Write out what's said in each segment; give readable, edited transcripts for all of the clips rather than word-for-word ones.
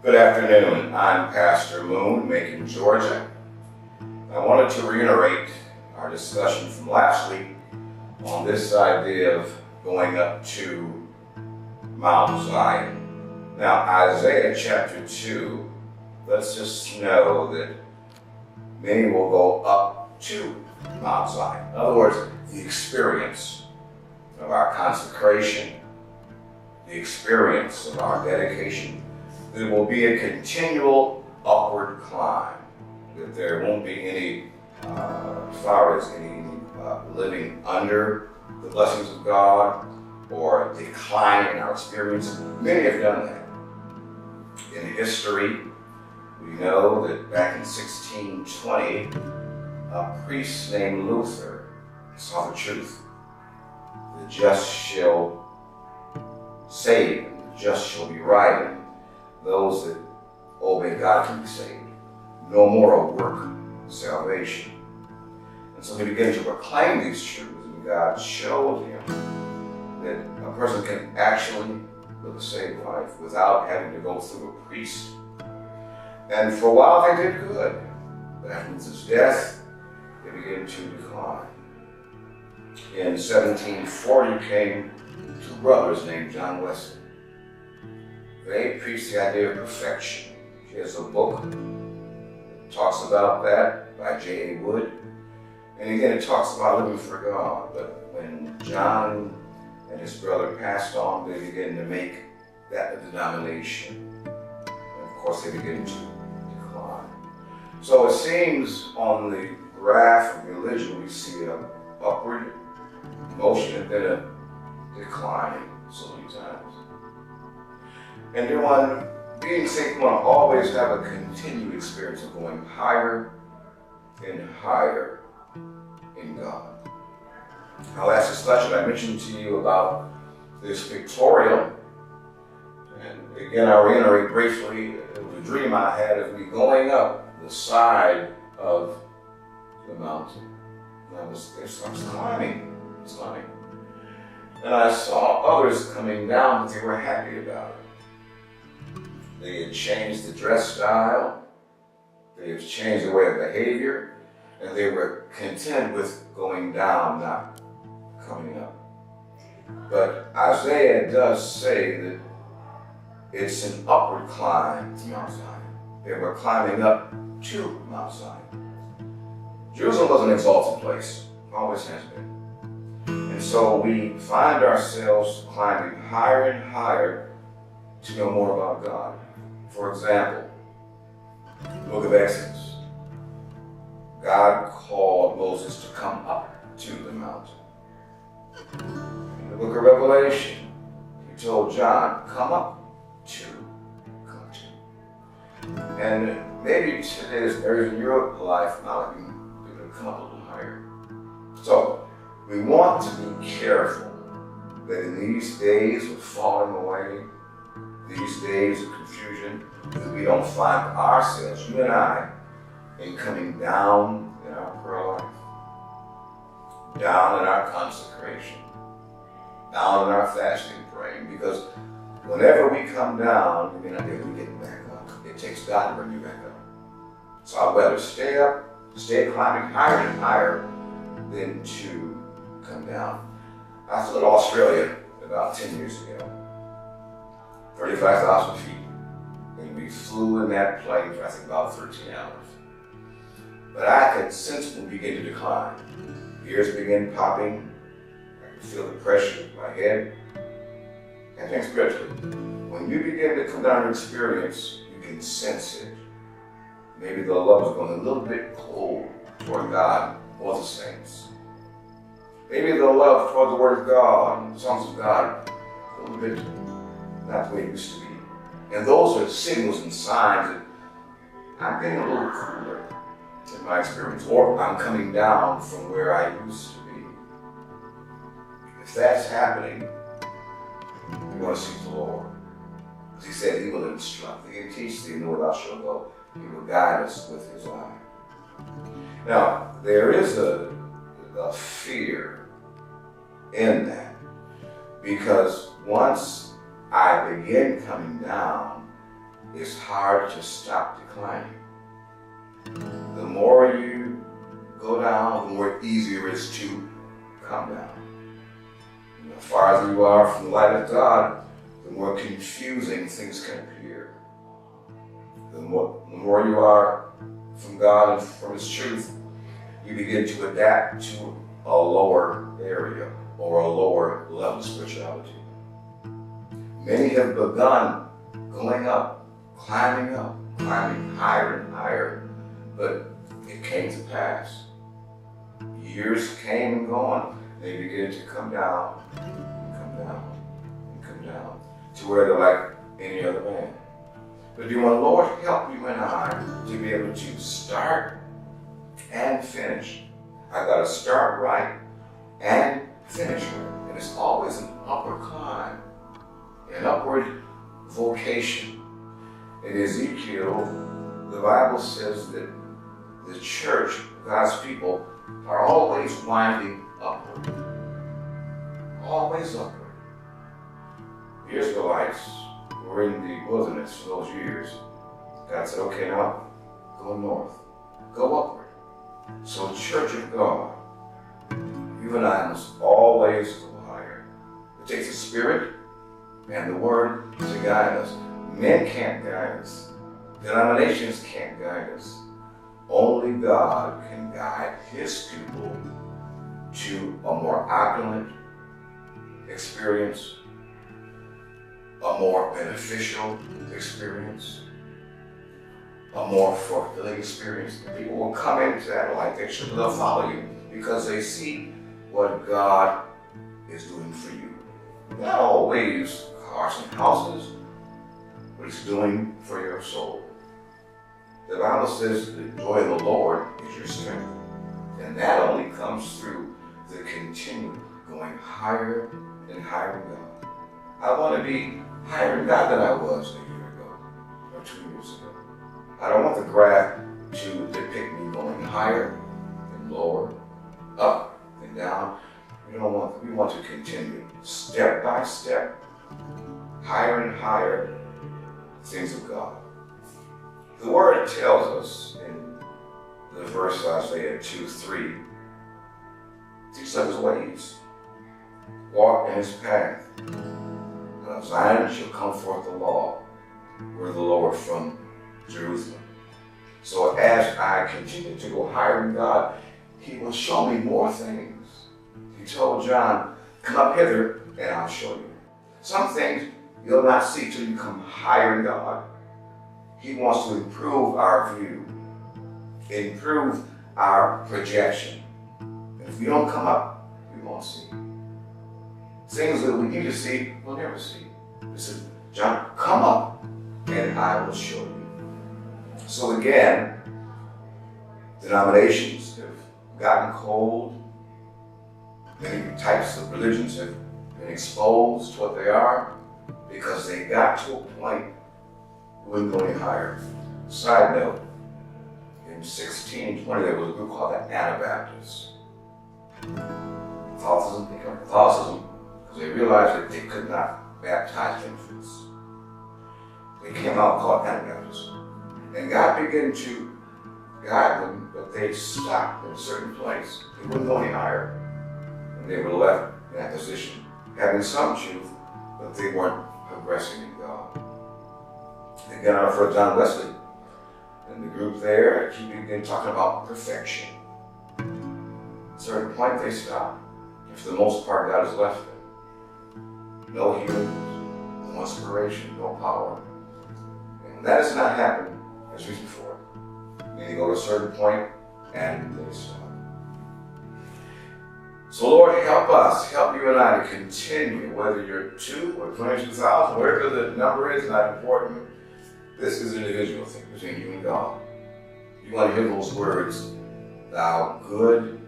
Good afternoon. I'm Pastor Moon, Macon, Georgia. I wanted to reiterate our discussion from last week on this idea of going up to Mount Zion. Now, Isaiah chapter 2 lets us know that many will go up to Mount Zion. In other words, the experience of our consecration, the experience of our dedication. There will be a continual upward climb, that there won't be any, as far as any living under the blessings of God or declining in our experience. Many have done that. In history, we know that back in 1620, a priest named Luther saw the truth. The just shall save, and the just shall be right, and those that obey God can be saved. No more a work salvation. And so he began to proclaim these truths, and God showed him that a person can actually live a saved life without having to go through a priest. And for a while they did good, but after his death, they began to decline. In 1740 came two brothers named John Wesley. They preached the idea of perfection. Here's a book that talks about that by J.A. Wood. And again, it talks about living for God. But when John and his brother passed on, they began to make that a denomination. And of course, they began to decline. So it seems on the graph of religion, we see an upward motion and then a decline so many times. And being saved, we want to always have a continued experience of going higher and higher in God. Our last discussion, I mentioned to you about this pictorial. And again, I'll reiterate briefly, it was a dream I had of me going up the side of the mountain. And I was climbing. And I saw others coming down, but they were happy about it. They had changed the dress style, they had changed the way of behavior, and they were content with going down, not coming up. But Isaiah does say that it's an upward climb to Mount Zion. They were climbing up to Mount Zion. Jerusalem was an exalted place, always has been. And so we find ourselves climbing higher and higher to know more about God. For example, the book of Exodus, God called Moses to come up to the mountain. In the book of Revelation, he told John, come to. And maybe today's areas in your life, now you can come up a little higher. So we want to be careful that in these days of falling away, these days of confusion, that we don't find ourselves, you and I, in coming down in our prayer life, down in our consecration, down in our fasting praying, because whenever we come down, we're not able to get back up. It takes God to bring you back up. So I'd rather stay up, stay climbing higher and higher than to come down. I flew to Australia about 10 years ago. 35,000 feet. And we flew in that plane for I think about 13 hours. But I could sensibly begin to decline. Ears began popping. I could feel the pressure in my head. And think spiritually. When you begin to come down and experience, you can sense it. Maybe the love is going a little bit cold toward God or the saints. Maybe the love toward the Word of God and the songs of God a little bit not the way it used to be. And those are signals and signs that I'm getting a little cooler in my experience, or I'm coming down from where I used to be. If that's happening, we want to seek the Lord. As he said, he will instruct thee and teach thee, and where thou shalt go. He will guide us with his eye. Now, there is a fear in that, because once I begin coming down, it's hard to stop declining. The more you go down, the more easier it is to come down. And the farther you are from the light of God, the more confusing things can appear. The more you are from God and from His truth, you begin to adapt to a lower area or a lower level of spirituality. Many have begun going up, climbing higher and higher, but it came to pass. Years came and gone. They began to come down, to where they're like any other man. But do the Lord help you and I to be able to start and finish? I got to start right and finish right. And it's always an upward climb, an upward vocation. In Ezekiel, the Bible says that the church, God's people, are always winding upward. Always upward. The Israelites were in the wilderness for those years. God said, okay, now go north, go upward. So, Church of God, you and I must always go higher. It takes the Spirit and the Word to guide us. Men can't guide us. Denominations can't guide us. Only God can guide His people to a more opulent experience, a more beneficial experience, a more fulfilling experience. People will come into that light. They'll follow you because they see what God is doing for you. Not always cars and houses, but He's doing for your soul. The Bible says the joy of the Lord is your strength. And that only comes through the continued going higher and higher in God. I want to be higher in God than I was a year ago or 2 years ago. I don't want the graph to depict me going higher and lower, up and down. We want to continue step by step, higher and higher, things of God. The Word tells us in the verse Isaiah 2:3, teach us His ways, walk in His path. And of Zion shall come forth the law, where the Lord from Jerusalem. So as I continue to go higher in God, He will show me more things. He told John, come up hither and I'll show you. Some things you'll not see till you come higher in God. He wants to improve our view, improve our projection. And if we don't come up, we won't see. Things that we need to see, we'll never see. He said, John, come up and I will show you. So again, denominations have gotten cold. Many types of religions have been exposed to what they are because they got to a point where we were going higher. Side note, in 1620 there was a group called the Anabaptists. Catholicism because they realized that they could not baptize infants. They came out called Anabaptists. And God began to guide them, but they stopped in a certain place. They wouldn't go any higher. And they were left in that position, having some truth, but they weren't progressing in God. Again, I refer to John Wesley and the group there. He began talking about perfection. At a certain point, they stopped. And for the most part, God has left them. No healing, no inspiration, no power. And when that has not happened, there's reason for it. They go to a certain point and they stop. So Lord, help us, help you and I to continue, whether you're 2 or 22,000, wherever the number is, not important. This is an individual thing between you and God. You want to hear those words, thou good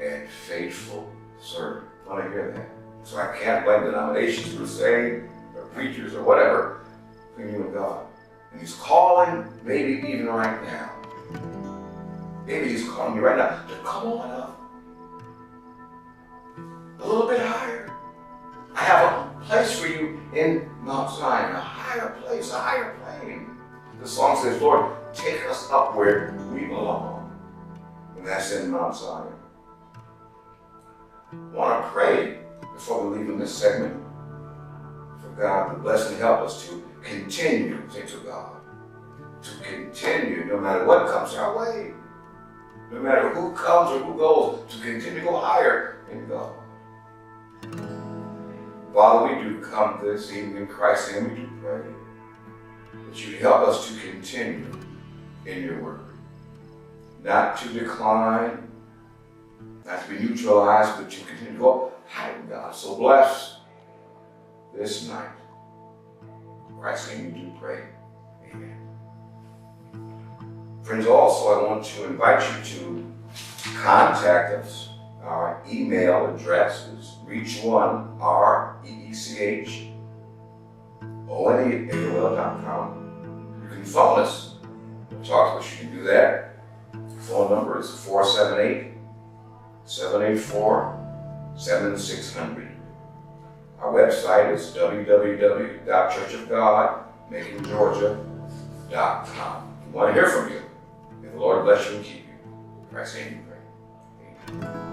and faithful servant. You want to hear that. So I can't blame denominations who say, or preachers or whatever, between you and God. And He's calling, maybe even right now. Maybe He's calling you right now to come on up. A little bit higher. I have a place for you in Mount Zion, a higher place, a higher plane. The song says, Lord, take us up where we belong. And that's in Mount Zion. I want to pray before we leave in this segment for God to bless and help us to continue to God. To continue no matter what comes our way. No matter who comes or who goes, to continue to go higher in God. Father, we do come this evening in Christ's name, we do pray that you help us to continue in your word. Not to decline, not to be neutralized, but to continue to go higher in God. So bless this night. In Christ's name we do pray. Amen. Friends, also I want to invite you to contact us. Our email address is reach1REECHONE@AOL.com. You can phone us and talk to us. You can do that. The phone number is 478-784-7600. Our website is www.churchofgodmacongeorgia.com. We want to hear from you. May the Lord bless you and keep you. In Christ's name we pray. Amen.